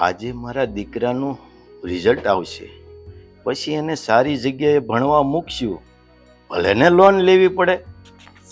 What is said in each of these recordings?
આજે મારા દીકરાનું રિઝલ્ટ આવશે, પછી એને સારી જગ્યાએ ભણવા મૂકશું, ભલે ને લોન લેવી પડે.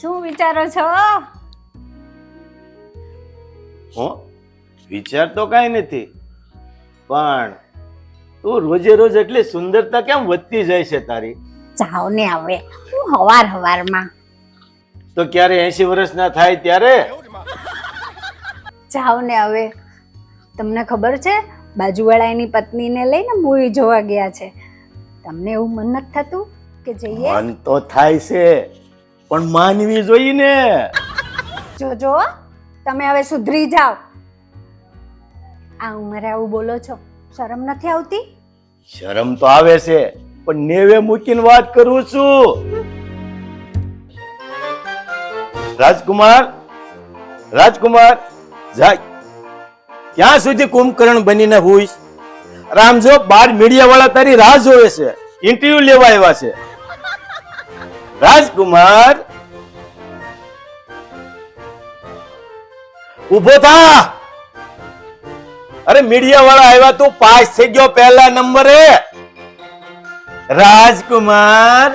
શું વિચારો છો? હું વિચાર તો કાંઈ નથી, પણ તું રોજે રોજ એટલી સુંદરતા કેમ વધતી જાય છે તારી? જાઓ ને હવે હું હવારમાં તો ક્યારે 80 વર્ષના થાય ત્યારે? જાઓ ને હવે. તમને ખબર છે બાજુવાળા એની પત્નીને લઈને મૂવી જોવા ગયા છે. તમને એવું મન નથી થતું કે જઈએ? મન તો થાય છે, પણ માનવી જોઈએ ને. જોજો તમે હવે સુધરી જાઓ. આ ઉંમરે આવું બોલો છો, શરમ નથી આવતી? શરમ તો આવે છે, પણ નેવે મૂકીને વાત કરું છું. રાજકુમાર, જા. ક્યાં સુધી કુંભકર્ણ બનીને હોઈશ? રામજો, બાર મીડિયા વાળા તારી રાહ જોવે છે, ઇન્ટરવ્યુ લેવા આવ્યા છે. રાજકુમાર, ઉભો થા. અરે મીડિયા વાળા આવ્યા, તું પાસ થઈ ગયો પહેલા નંબરે. રાજકુમાર,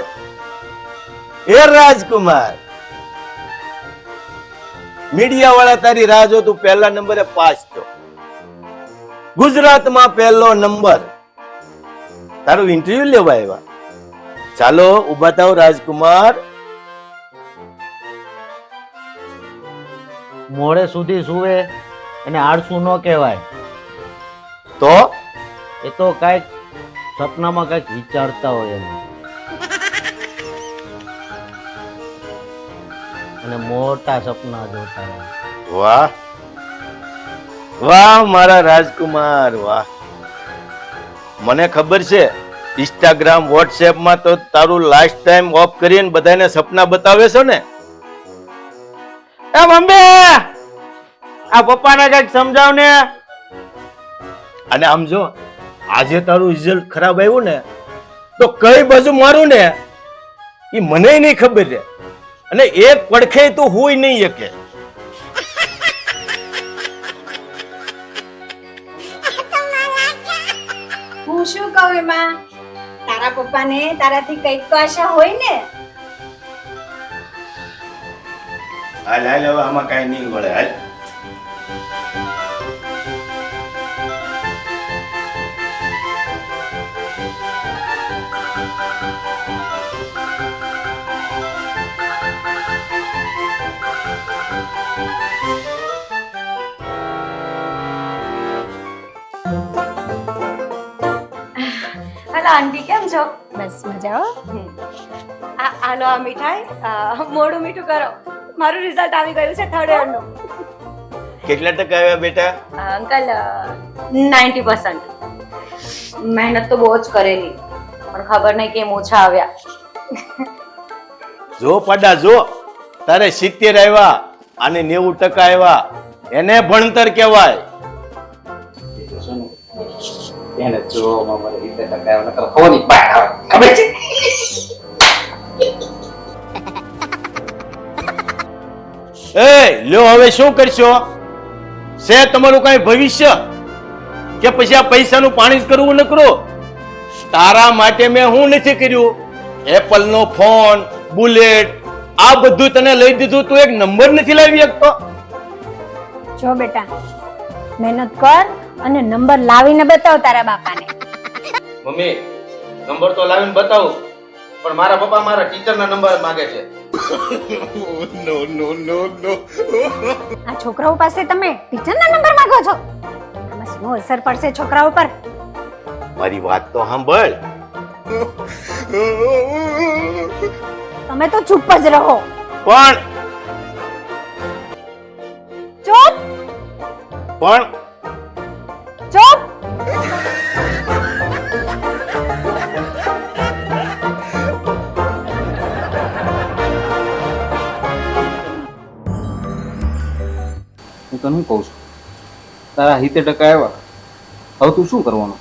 રાજકુમાર, મીડિયા વાળા તારી રાહ જો, તું પહેલા નંબરે પાસ થયો. ગુજરાતમાં પહેલો નંબર. તારું ઇન્ટરવ્યુ લેવા આવ્યા. ચાલો ઉભા થાવ રાજકુમાર. મોડે સુધી સુવે અને આળસુ ન કહેવાય. તો એ તો કાંઈક સપનામાં કાંઈક વિચારતા હોય એમ, અને મોટા સપના જોતા હોય. વાહ વાહ મારા રાજકુમાર, વાહ. મને ખબર છે ઇન્સ્ટાગ્રામ વોટ્સએપ માં તો તારું લાસ્ટ ટાઈમ ઓફ કરીને બધાને સપના બતાવે છો ને. એ મમ્મી, આ પપ્પાને કઈક સમજાવ ને. અને આમ જો આજે તારું રિઝલ્ટ ખરાબ આવ્યું ને, તો કઈ બાજુ મારું ને એ મને નહીં ખબર છે, અને એક પડખે તો હોય નહીં શકે. હું શું કહું એમાં? તારા પપ્પાને તારાથી કઈક તો આશા હોય ને. હાલ હાલ, હવે આમાં કઈ નહીં વળે. હાલ. હેલો આંટી, કેમ છો? બસ મજા હો. આલો આ મીઠાઈ, મોડું મીઠું કરો. મારું રિઝલ્ટ આવી ગયું છે 3rd year નું. કેટલા ટકા આવ્યા બેટા? અંકલ 90%. મહેનત તો બહુ જ કરેલી, પણ ખબર નહીં કેમ ઓછા આવ્યા. જો પાડા જો, તારે 70 આવ્યા અને 90% આવ્યા, એને ભણતર કહેવાય. એને જોવામાં મને 70% આવ્યો, નકર ખોની પાક આવે. ખબર છે? એ લ્યો, હવે શું કરશો? છે તમારું કઈ ભવિષ્ય કે પછી આ પૈસાનું પાણી જ કરવું નકરો? તારા માટે મેં હું નથી કર્યું. એપલ નો ફોન, બુલેટ, આ બધું તને લઈ દીધું, તું એક નંબર નથી લાવી શકતો. જો બેટા, મહેનત કર અને નંબર લાવીને બતાવ તારા બાપાને. મમ્મી, નંબર તો લાવીને બતાવું, પણ મારા પપ્પા મારા ટીચરના નંબર માંગે છે. આ છોકરાઓ પાસે તમે ટીચરના નંબર માંગો છો? આમાં શું અસર પડશે છોકરાઓ પર? મારી વાત તો સાંભળ. તમે તો ચૂપ જ રહો. પણ ચૂપ ચૂપ. હું તને શું કહું છું, તારા 70% આવ્યા, હવે તું શું કરવાનું?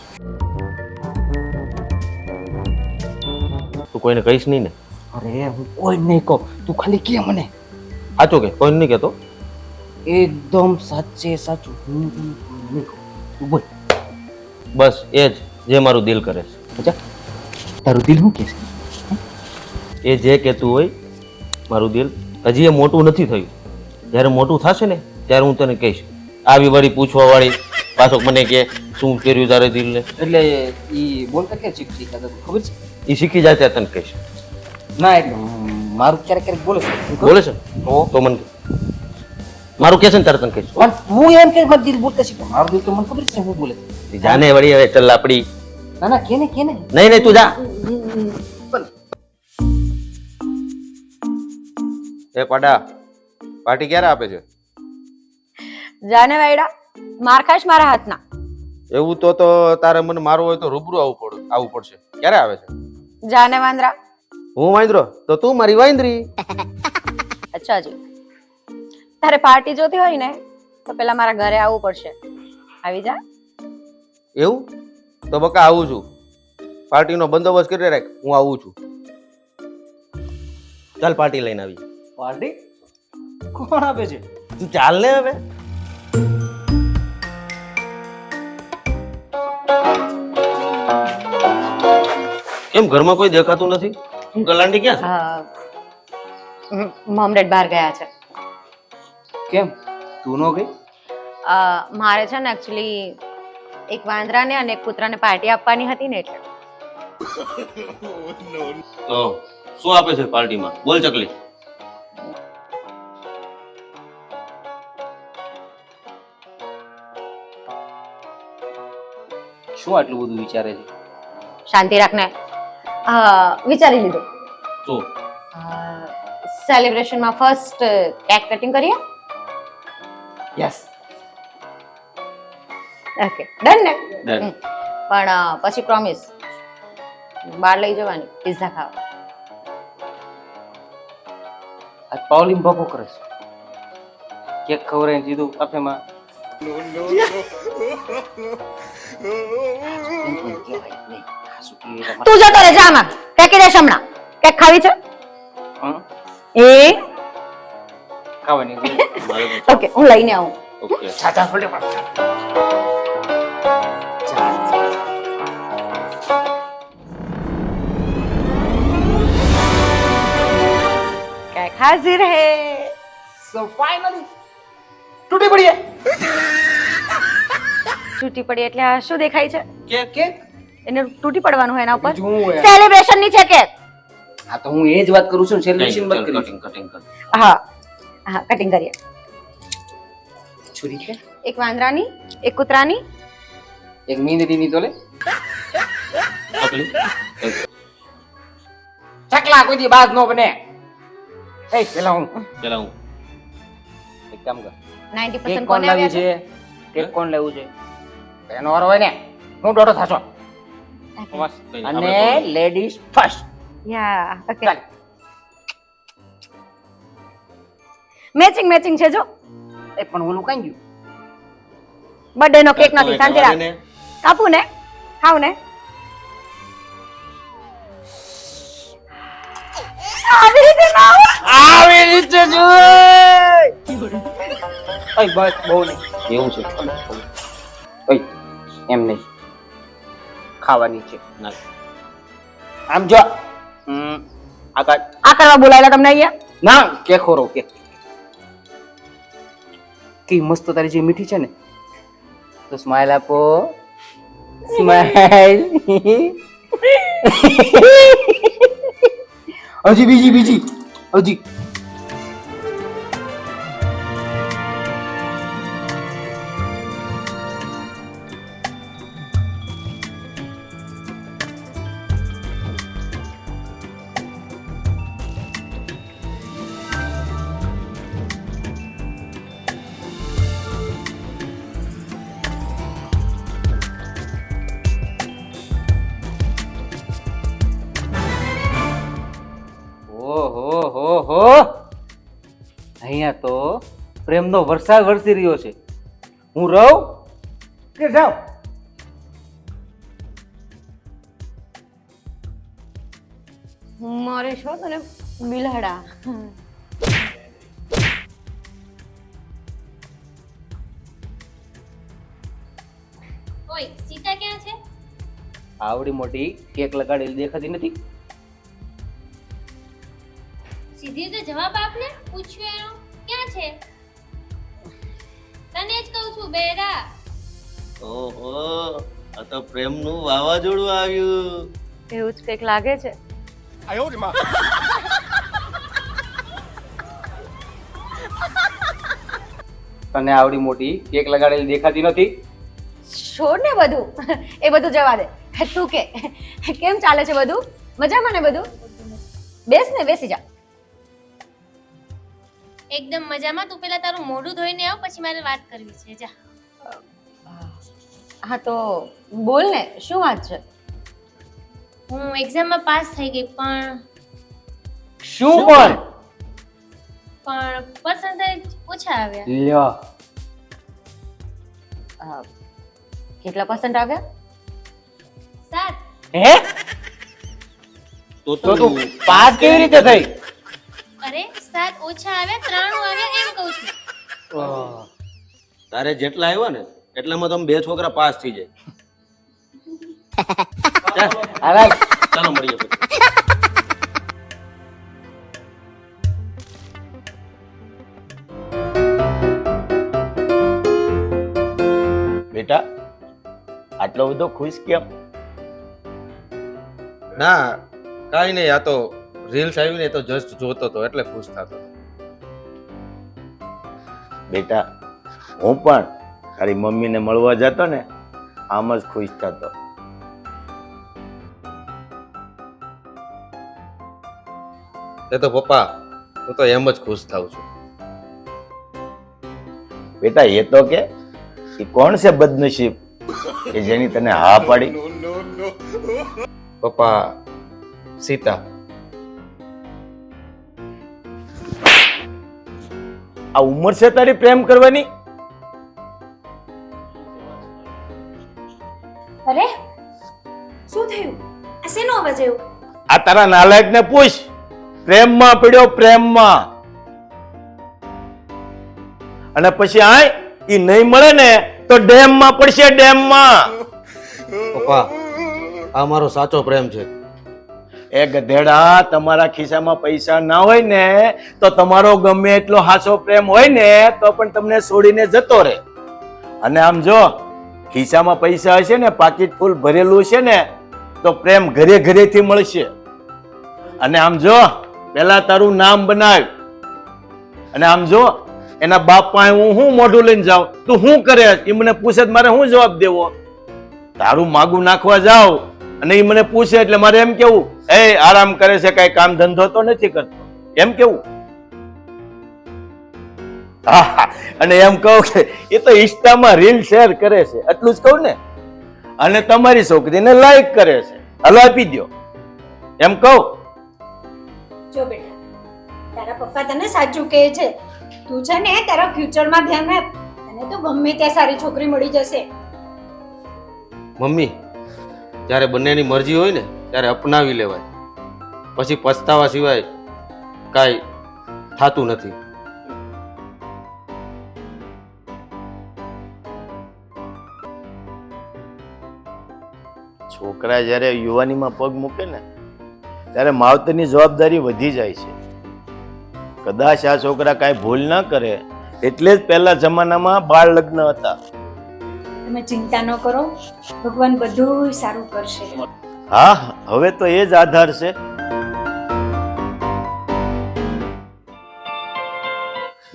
તું કોઈને કહીશ નહીં ને? અરે હું કોઈ નહીં કહું, તું ખાલી કે મને. સાચું કે કોઈને નહીં કહેતો? એકદમ સાચે સાચું. હું નહીં કહું, તું બોલ. બસ એ જ જે મારું દિલ કરે છે. અચ્છા તારું દિલ શું કહે છે? એ જે કહેતું હોય મારું દિલ. હજી એ મોટું નથી થયું. જ્યારે મોટું થશે ને ત્યારે હું તને કહીશ. આવી વાળી પૂછવા વાળી પાછો મને કે શું કર્યું તારે દિલને. એટલે ઈ બોલતા કે શીખતા ખબર છે? એ શીખી જાય ત્યારે તને કહીશ. ના એટલે મારું ક્યારેક ક્યારેક બોલે છે. બોલે છે ને? તો મને કહે. મારું કે છે ને ત્યારે તને કહીશ. પણ હું એમ કે મારું દિલ બોલતા શીખો. મારું દિલ તો મને ખબર છે હું બોલે છે. જાને વળી હવે ચલ આપડી. ના ના કે ને નહીં નહીં તું જા. એ પાડા પાર્ટી ક્યારે આપે છે? જાને વાયડા માર ખાઈશ મારા હાથના. એવું તો તારે મને મારવું હોય તો રૂબરૂ આવવું પડશે. ક્યારે આવે છે? જાને વાંદરા. હું વાંદરો તો તું મારી વાંદરી. અચ્છા જી, તારે પાર્ટી જોતી હોય ને તો પેલા મારા ઘરે આવવું પડશે. આવી જા. એવું તો બકા આવું છું. પાર્ટીનો બંદોબસ્ત કરી રાખ, હું આવું છું. ચાલ પાર્ટી લઈને આવી. પાર્ટી કોણ આપે છે? તું ચાલ ને હવે. કેમ ઘરમાં કોઈ દેખાતું નથી? શું ગલાંડી ક્યાં છે? મોમરેડ બહાર ગયા છે. કેમ તું નો ગઈ? મારે છે ને એકચ્યુઅલી એક વાંદરાને અને એક કૂતરાને પાર્ટી આપવાની હતી ને એટલે. તો શું આપે છે પાર્ટીમાં? બોલ ચકલી. શું આટલું બધું વિચારે છે? શાંતિ રાખને. વિચારી લીધું. શું? સેલિબ્રેશનમાં ફર્સ્ટ કેક કટિંગ કરીએ. યસ. ઓકે ડન ને? Done. પણ પછી પ્રોમિસ બહાર લઈ જવાની પિઝા ખાવા. આ પાવલીમ બાપો કરે છે. કેક ખવડાવીને સીધું કાફેમાં. તું જતો રે જા આમાં. ફેંકી દેશ હમણાં. કેક ખાવી છે? એ ખાવાની ઓકે હું લઈને આવું. ઓકે. ચાચા ખોલે પણ કેક હાજર હે. સો ફાઇનલી તૂટી પડી. તૂટી પડી એટલે આ શું દેખાય છે? કેક કેક એને તૂટી પડવાનું હોય એના ઉપર. બીજું હું હોય? સેલિબ્રેશન ની છે કેક. હા તો હું એ જ વાત કરું છું સેલિબ્રેશન વાત કરી. કટિંગ કર. હા હા કટિંગ કરીએ. છુરી છે એક વાંદરાની, એક કૂતરાની. એક મીંદડીની તો લે. ચકલી. ચકલા કોઈ દી બાજ નો બને. એ પેલા હું પેલા હું. એક કામ કર. 90% કેક કોણ કોને લાવી આવ્યા છે? છે? કેક કોણ લેવું છે? એનો વારો હોય ને હું દોડો થશો. બસ. અને લેડીઝ ફર્સ્ટ. Yeah okay. ચાલ. મેચિંગ મેચિંગ છે જો. એ પણ ઓલું કઈ ગયું? બર્થડે નો કેક નથી. શાંતિ રાખ. કાપું ને? ખાવ ને? આવી રીતે ના આવે. આવી રીતે જોઈ. ઓય બસ બહુ નહીં. એવું છે. ઓય એમ નહીં. ખાવાની છે. ના. આમ જો. આગળ આ કરવા બોલાયેલા તમને અહીંયા? ના કે ખોરો કે કી મસ્ત તારી જે મીઠી છે ને તો સ્માઈલ આપો. સ્માઈલ. હજી બીજી હજી. ઓહો અહીંયા તો પ્રેમનો વરસાદ વરસી રહ્યો છે. હું રહું કે જાઉં? મારે છો તને બિલાડા. ઓય સીતા ક્યાં છે? આવડી મોટી કેક લગાડેલી દેખાતી નથી? સીધી રીતે જવાબ આપને. પૂછ્યું એનો ક્યાં છે? તને જ કહું છું બેરા. ઓહો, આ તો પ્રેમનું વાવાઝોડું આવ્યું. એવું જ કંઈક લાગે છે. તને આવડી મોટી કેક લગાડેલી દેખાતી નથી? છોડ ને બધું, એ બધું જવા દે. તું કે કેમ ચાલે છે બધું? મજામાં ને બધું? બેસ ને, બેસી જા. એકદમ મજામાં. તું પેલા તારું મોઢું ધોઈને આવ, પછી મારે વાત કરવી છે. જા. હા તો બોલ ને, શું વાત છે? હું એક્ઝામમાં પાસ થઈ ગઈ, પણ શું પણ? પર્સન્ટેજ ઓછા આવ્યા. લ્યો, કેટલા પર્સન્ટ આવ્યા? 7. હે? તો તો તું તું પાસ કેવી રીતે થઈ? અરે 7 ઓછા આવ્યા, 93 આવ્યા એમ કહું છું. તારે જેટલા આવ્યા ને એટલામાં તો 2 છોકરા પાસ થઈ જાય. હવે ચાલો મળીએ પછી. બેટા, આટલો બધો ખુશ કેમ? ના કાંઈ નહીં, આ તો રીલ્સ આવી ને તો જસ્ટ જોતો હતો એટલે ખુશ થતો. બેટા, હું પણ તારી મમ્મીને મળવા જતો ને આમ જ ખુશ થતો. એ તો પપ્પા, હું તો એમ જ ખુશ થાઉં છું. બેટા, એ તો કે એ કોણ છે બદનસીબ કે જેની તને હા પાડી? પપ્પા, સીતા. આ ઉંમર છે તારી પ્રેમ કરવાની? અરે શું થયું? આ શેનો અવાજ આવ્યો? આ તારા નાલાયક ને પૂછ. પ્રેમમાં પડ્યો, પ્રેમમાં. અને પછી આય ઈ નહીં મળે ને તો ડેમમાં પડશે, ડેમમાં. પપ્પા, આ મારો સાચો પ્રેમ છે. એ ગધેડા, તમારા ખિસ્સામાં પૈસા ના હોય ને તો તમારો ગમે એટલો હાસો પ્રેમ હોય ને તો પણ તમને છોડીને જતો રહે. અને આમ જો ખિસ્સામાં પૈસા હશે ને, પાકીટ ફૂલ ભરેલું છે ને, તો પ્રેમ ઘરે ઘરેથી મળશે. અને આમ જો પેલા તારું નામ બનાવ. અને આમ જો એના બાપ પાસે હું શું મોઢું લઈને જાઉં, તું શું કરે એ મને પૂછે, મારે શું જવાબ દેવો? તારું માગું નાખવા જાવ અને એ મને પૂછે એટલે મારે એમ કેવું, એ આરામ કરે છે, કઈ કામ ધંધો તો નથી કરતો, એમ કેવું. હા, અને એમ કહું કે એ તો ઇન્સ્ટામાં રીલ શેર કરે છે, એટલું જ કહું ને. અને તમારી છોકરીને લાઈક કરે છે, હલો આપી દો, એમ કહું. જો બેટા, તારા પપ્પા તને સાચું કહે છે. તું છે ને તારા ફ્યુચરમાં ધ્યાન રાખ. તને તો ગમે ત્યાં સારી છોકરી મળી જશે. મમ્મી, જ્યારે બંનેની મરજી હોય ને ત્યારે અપનાવી લેવાય, પછી પછતાવા સિવાય કાંઈ થાતું નથી. છોકરા જ્યારે યુવાનીમાં પગ મૂકે ને ત્યારે માવતરની જવાબદારી વધી જાય છે. કદાચ આ છોકરા કાંઈ ભૂલ ના કરે એટલે જ પહેલા જમાનામાં બાળ લગ્ન હતા. તમે ચિંતા ન કરો, ભગવાન બધું સારું કરશે. હા, હવે તો એ જ આધાર છે.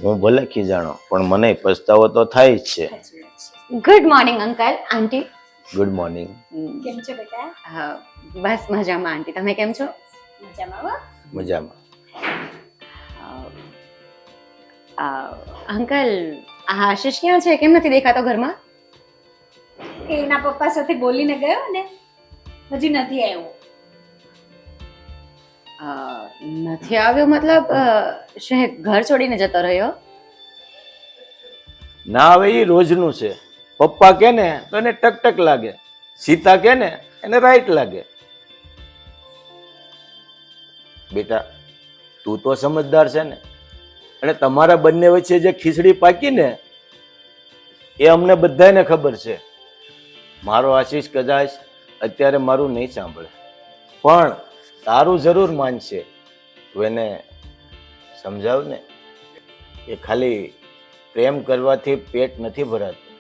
હું ભલે ખીજાણો પણ મને પછતાવો તો થાય જ છે. Good morning uncle, aunty. Good morning. કેમ છે બેટા? બસ મજામાં આંટી, તમે કેમ છો? મજામાં હો? મજામાં. અંકલ, આ આશીષ ક્યાં છે? કેમ નથી દેખાતો ઘરમાં? એ એના પપ્પા સાથે બોલીને ગયો ને, હજી નથી આવ્યો. નથી આવ્યો મતલબ શું ઘર છોડીને જતો રહ્યો? ના, હવે એ રોજનું છે. પપ્પા કે ને તો એને ટકટક લાગે, સીતા કે ને એને રાઈટ લાગે. બેટા, તું તો સમજદાર છે ને, અને તમારા બંને વચ્ચે જે ખીચડી પાકી ને એ અમને બધાને ખબર છે. મારો આશીષ કદાચ અત્યારે મારું નહીં સાંભળે, પણ તારું જરૂર માનશે. તું એને સમજાવ ને, એ ખાલી પ્રેમ કરવાથી પેટ નથી ભરાતું.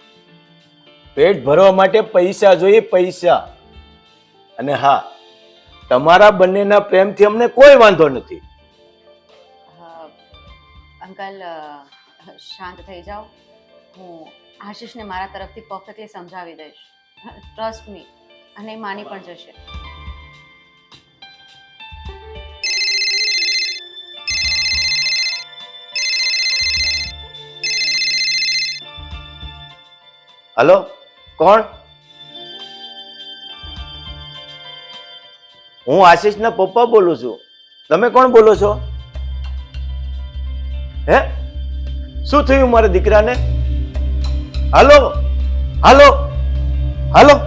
પેટ ભરવા માટે પૈસા જોઈએ, પૈસા. અને હા, તમારા બંનેના પ્રેમથી અમને કોઈ વાંધો નથી. અંકલ શાંત થઈ જાઓ. હું આશીષને મારા તરફથી પરફેક્ટલી સમજાવી દઈશ. Trust me. અને એ માની પણ જશે. હલો, કોણ? હું આશીષના પપ્પા બોલું છું. તમે કોણ બોલો છો? હે, શું થયું મારા દીકરાને? હાલો હાલો હાલો.